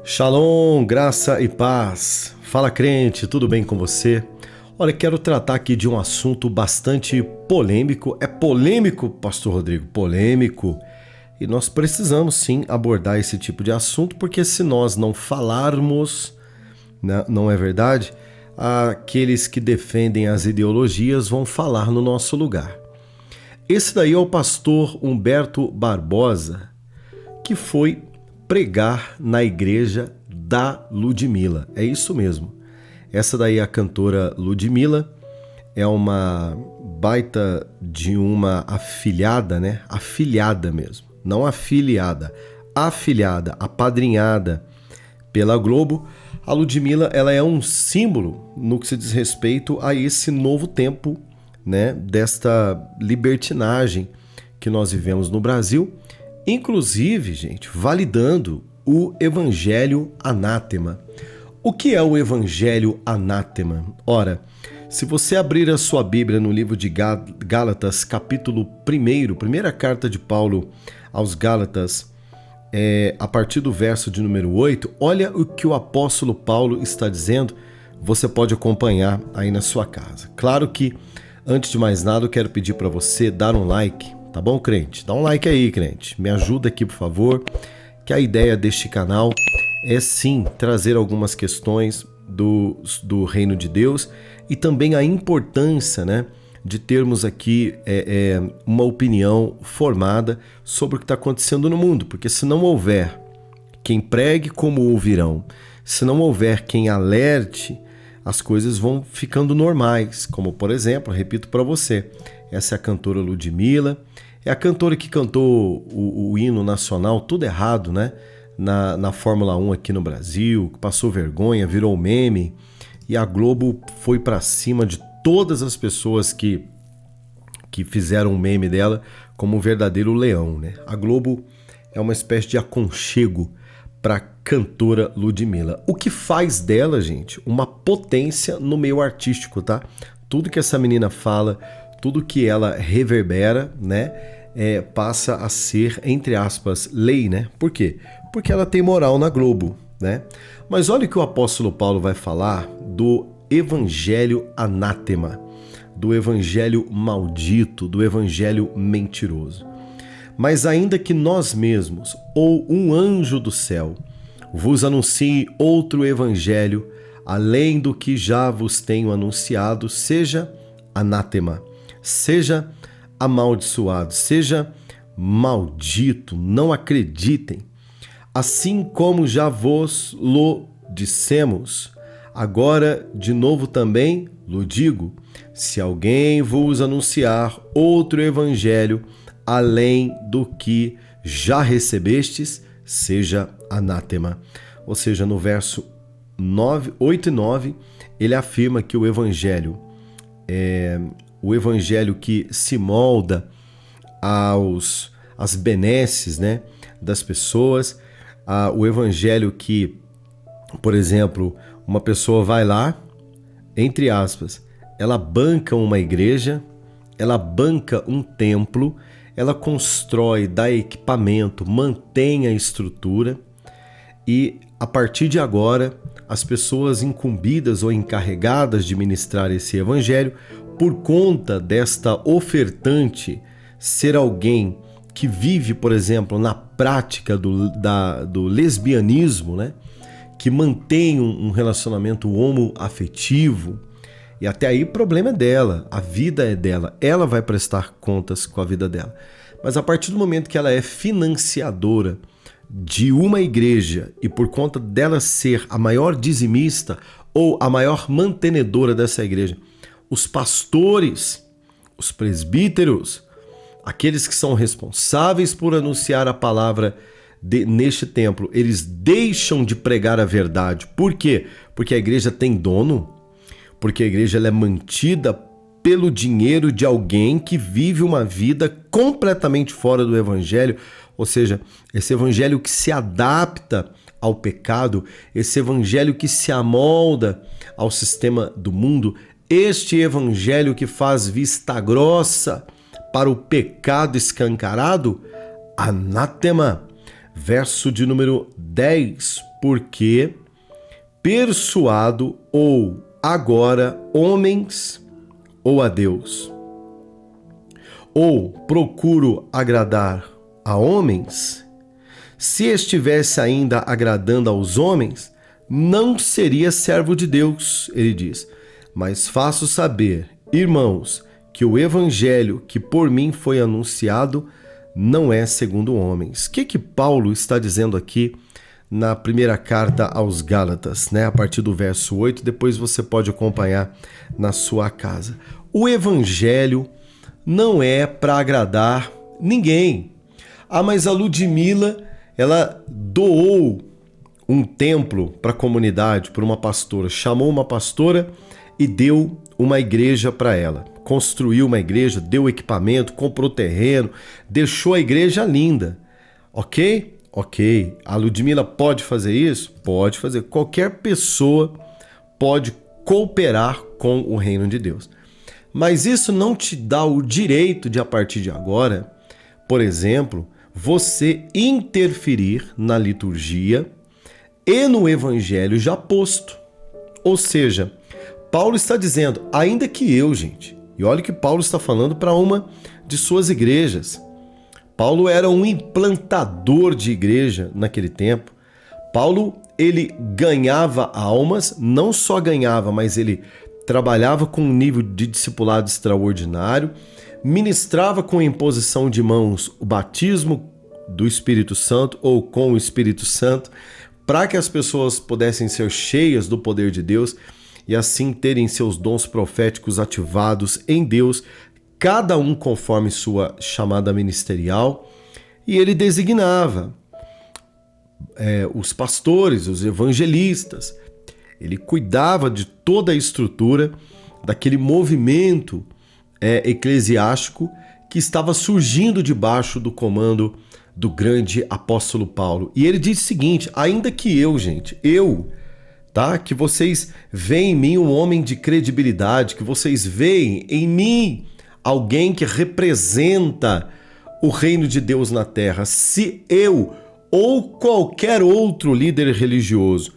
Shalom, graça e paz. Fala, crente, tudo bem com você? Olha, quero tratar aqui de um assunto bastante polêmico. É polêmico, Pastor Rodrigo? Polêmico. E nós precisamos sim abordar esse tipo de assunto, porque se nós não falarmos, não é verdade? Aqueles que defendem as ideologias vão falar no nosso lugar. Esse daí é o pastor Humberto Barbosa, que foi pregar na igreja da Ludmilla. É isso mesmo. Essa daí é a cantora Ludmilla, é uma baita de uma afilhada, né? Afilhada mesmo, não afiliada, afilhada, apadrinhada pela Globo. A Ludmilla, ela é um símbolo no que se diz respeito a esse novo tempo, né? Desta libertinagem que nós vivemos no Brasil. Inclusive, gente, validando o evangelho anátema. O que é o evangelho anátema? Ora, se você abrir a sua Bíblia no livro de Gálatas, capítulo 1, primeira carta de Paulo aos Gálatas, a partir do verso de número 8, olha o que o apóstolo Paulo está dizendo, você pode acompanhar aí na sua casa. Claro que, antes de mais nada, eu quero pedir para você dar um like. Tá bom, crente? Dá um like aí, crente. Me ajuda aqui, por favor, que a ideia deste canal é sim trazer algumas questões do reino de Deus e também a importância, né, de termos aqui uma opinião formada sobre o que está acontecendo no mundo, porque se não houver quem pregue, como ouvirão? Se não houver quem alerte, as coisas vão ficando normais, como por exemplo, repito para você, essa é a cantora Ludmilla, é a cantora que cantou o hino nacional tudo errado, né? Na Fórmula 1 aqui no Brasil, que passou vergonha, virou meme, e a Globo foi para cima de todas as pessoas que fizeram um meme dela como um verdadeiro leão, né? A Globo é uma espécie de aconchego para a cantora Ludmilla. O que faz dela, gente, uma potência no meio artístico, tá? Tudo que essa menina fala, tudo que ela reverbera, né, passa a ser, entre aspas, lei, né? Por quê? Porque ela tem moral na Globo, né? Mas olha o que o apóstolo Paulo vai falar do evangelho anátema, do evangelho maldito, do evangelho mentiroso. Mas ainda que nós mesmos, ou um anjo do céu, vos anuncie outro evangelho, além do que já vos tenho anunciado, seja anátema, seja amaldiçoado, seja maldito, não acreditem. Assim como já vos lo dissemos, agora de novo também lo digo, se alguém vos anunciar outro evangelho, além do que já recebestes, seja anátema. Ou seja, no verso 8 e 9, ele afirma que o evangelho que se molda às benesses, né, das pessoas, o evangelho que, por exemplo, uma pessoa vai lá, entre aspas, ela banca uma igreja, ela banca um templo, ela constrói, dá equipamento, mantém a estrutura e, a partir de agora, as pessoas incumbidas ou encarregadas de ministrar esse evangelho, por conta desta ofertante ser alguém que vive, por exemplo, na prática do lesbianismo, né? Que mantém um relacionamento homoafetivo, e até aí o problema é dela, a vida é dela, ela vai prestar contas com a vida dela. Mas a partir do momento que ela é financiadora de uma igreja e por conta dela ser a maior dizimista ou a maior mantenedora dessa igreja, os pastores, os presbíteros, aqueles que são responsáveis por anunciar a palavra neste templo, eles deixam de pregar a verdade. Por quê? Porque a igreja tem dono, porque a igreja ela é mantida pelo dinheiro de alguém que vive uma vida completamente fora do evangelho, ou seja, esse evangelho que se adapta ao pecado, esse evangelho que se amolda ao sistema do mundo, este evangelho que faz vista grossa para o pecado escancarado, anátema. Verso de número 10, porque persuado ou agora homens ou a Deus? Ou procuro agradar a homens? Se estivesse ainda agradando aos homens, não seria servo de Deus, ele diz. Mas faço saber, irmãos, que o evangelho que por mim foi anunciado não é segundo homens. O que Paulo está dizendo aqui na primeira carta aos Gálatas, né? A partir do verso 8, depois você pode acompanhar na sua casa. O evangelho não é para agradar ninguém. Mas a Ludmila, ela doou um templo para a comunidade, para uma pastora, chamou uma pastora e deu uma igreja para ela. Construiu uma igreja, deu equipamento, comprou terreno, deixou a igreja linda. Ok? Ok. A Ludmila pode fazer isso? Pode fazer. Qualquer pessoa pode cooperar com o reino de Deus. Mas isso não te dá o direito de, a partir de agora, por exemplo, você interferir na liturgia e no evangelho já posto. Ou seja, Paulo está dizendo, ainda que eu, gente, e olha que Paulo está falando para uma de suas igrejas. Paulo era um implantador de igreja naquele tempo. Paulo, ele ganhava almas, não só ganhava, mas ele trabalhava com um nível de discipulado extraordinário, ministrava com imposição de mãos o batismo do Espírito Santo ou com o Espírito Santo, para que as pessoas pudessem ser cheias do poder de Deus e assim terem seus dons proféticos ativados em Deus, cada um conforme sua chamada ministerial. E ele designava os pastores, os evangelistas. Ele cuidava de toda a estrutura daquele movimento eclesiástico que estava surgindo debaixo do comando do grande apóstolo Paulo. E ele diz o seguinte, ainda que eu, gente, que vocês veem em mim um homem de credibilidade, que vocês veem em mim alguém que representa o reino de Deus na terra. Se eu ou qualquer outro líder religioso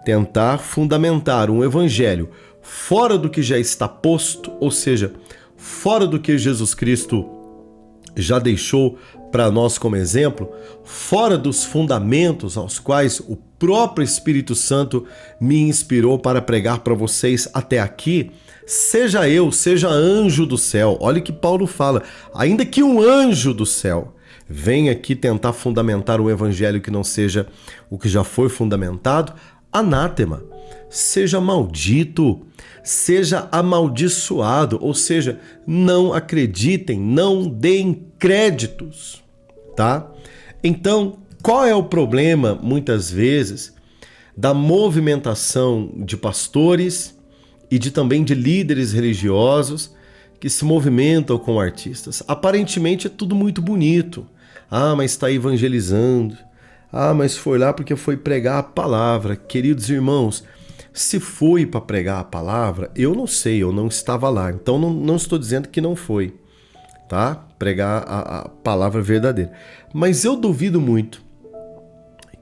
tentar fundamentar um evangelho fora do que já está posto, ou seja, fora do que Jesus Cristo já deixou para nós como exemplo, fora dos fundamentos aos quais o próprio Espírito Santo me inspirou para pregar para vocês até aqui, seja eu, seja anjo do céu, olha o que Paulo fala, ainda que um anjo do céu venha aqui tentar fundamentar um evangelho que não seja o que já foi fundamentado, anátema, seja maldito, seja amaldiçoado, ou seja, não acreditem, não deem créditos, tá? Então, qual é o problema, muitas vezes, da movimentação de pastores e também de líderes religiosos que se movimentam com artistas? Aparentemente é tudo muito bonito. Mas está evangelizando. Mas foi lá porque foi pregar a palavra. Queridos irmãos, se foi para pregar a palavra, eu não sei, eu não estava lá. Então não estou dizendo que não foi, tá? Pregar a palavra verdadeira. Mas eu duvido muito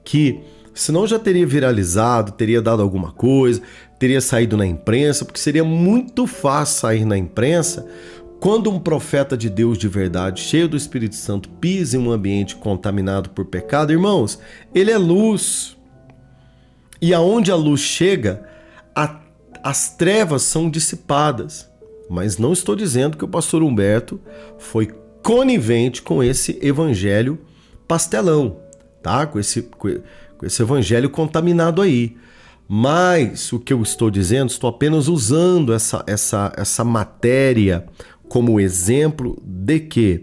que, senão já teria viralizado, teria dado alguma coisa, teria saído na imprensa, porque seria muito fácil sair na imprensa quando um profeta de Deus de verdade, cheio do Espírito Santo, pisa em um ambiente contaminado por pecado. Irmãos, ele é luz. E aonde a luz chega, as trevas são dissipadas. Mas não estou dizendo que o pastor Humberto foi conivente com esse evangelho pastelão, tá? Com esse evangelho contaminado aí. Mas o que eu estou dizendo, estou apenas usando essa matéria como exemplo de que,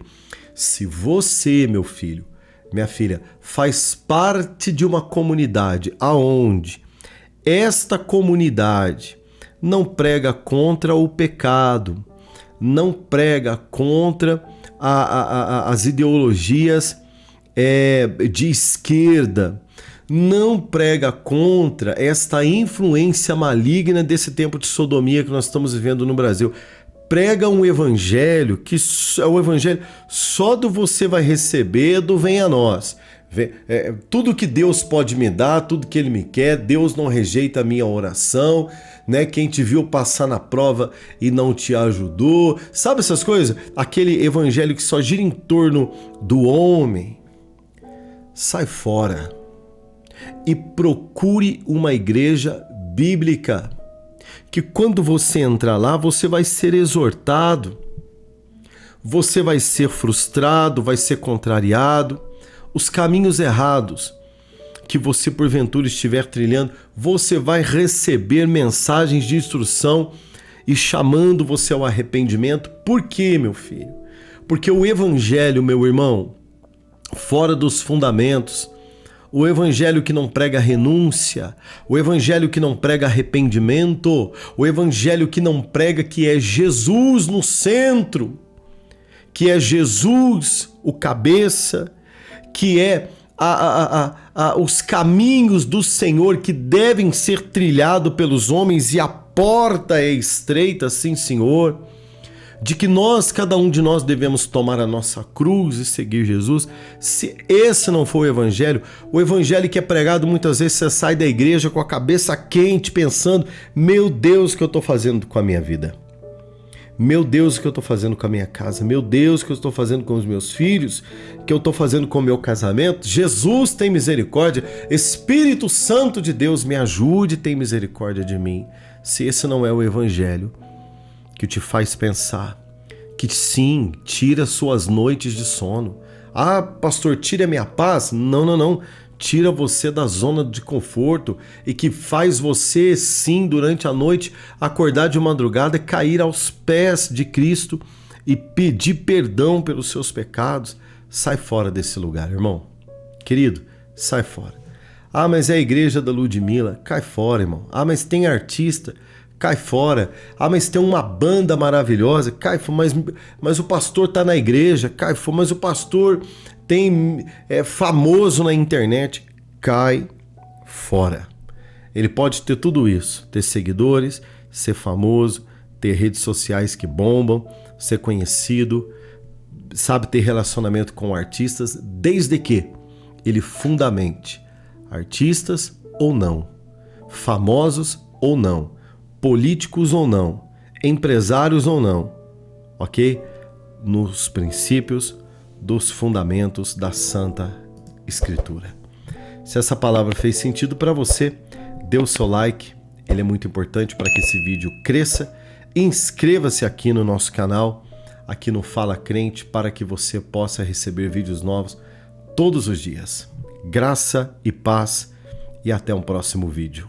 se você, meu filho, minha filha, faz parte de uma comunidade aonde esta comunidade não prega contra o pecado, não prega contra as ideologias de esquerda, não prega contra esta influência maligna desse tempo de sodomia que nós estamos vivendo no Brasil. Prega um evangelho que é o evangelho só do você vai receber, do vem a nós. Tudo que Deus pode me dar, tudo que Ele me quer, Deus não rejeita a minha oração, né? Quem te viu passar na prova e não te ajudou, sabe essas coisas? Aquele evangelho que só gira em torno do homem. Sai fora e procure uma igreja bíblica, que quando você entrar lá, você vai ser exortado, você vai ser frustrado, vai ser contrariado. Os caminhos errados que você porventura estiver trilhando, você vai receber mensagens de instrução e chamando você ao arrependimento. Por quê, meu filho? Porque o evangelho, meu irmão, fora dos fundamentos, o evangelho que não prega renúncia, o evangelho que não prega arrependimento, o evangelho que não prega que é Jesus no centro, que é Jesus o cabeça, que é os caminhos do Senhor que devem ser trilhados pelos homens, e a porta é estreita, sim, Senhor, de que cada um de nós devemos tomar a nossa cruz e seguir Jesus. Se esse não for o evangelho que é pregado, muitas vezes você sai da igreja com a cabeça quente, pensando: meu Deus, o que eu estou fazendo com a minha vida? Meu Deus, o que eu estou fazendo com a minha casa? Meu Deus, o que eu estou fazendo com os meus filhos? O que eu estou fazendo com o meu casamento? Jesus, tem misericórdia. Espírito Santo de Deus, me ajude, tem misericórdia de mim. Se esse não é o evangelho que te faz pensar, que sim, tira suas noites de sono. Ah, pastor, tira a minha paz? Não. Tira você da zona de conforto e que faz você, sim, durante a noite, acordar de madrugada, cair aos pés de Cristo e pedir perdão pelos seus pecados. Sai fora desse lugar, irmão. Querido, sai fora. Ah, mas é a igreja da Ludmilla. Cai fora, irmão. Ah, mas tem artista. Cai fora. Ah, mas tem uma banda maravilhosa. Cai fora. Mas o pastor está na igreja. Cai fora. Mas o pastor é famoso na internet. Cai fora. Ele pode ter tudo isso, ter seguidores, ser famoso, ter redes sociais que bombam, ser conhecido, sabe, ter relacionamento com artistas, desde que ele fundamente artistas ou não, famosos ou não, políticos ou não, empresários ou não, ok? Nos princípios dos fundamentos da Santa Escritura. Se essa palavra fez sentido para você, dê o seu like, ele é muito importante para que esse vídeo cresça. Inscreva-se aqui no nosso canal, aqui no Fala Crente, para que você possa receber vídeos novos todos os dias. Graça e paz, e até um próximo vídeo.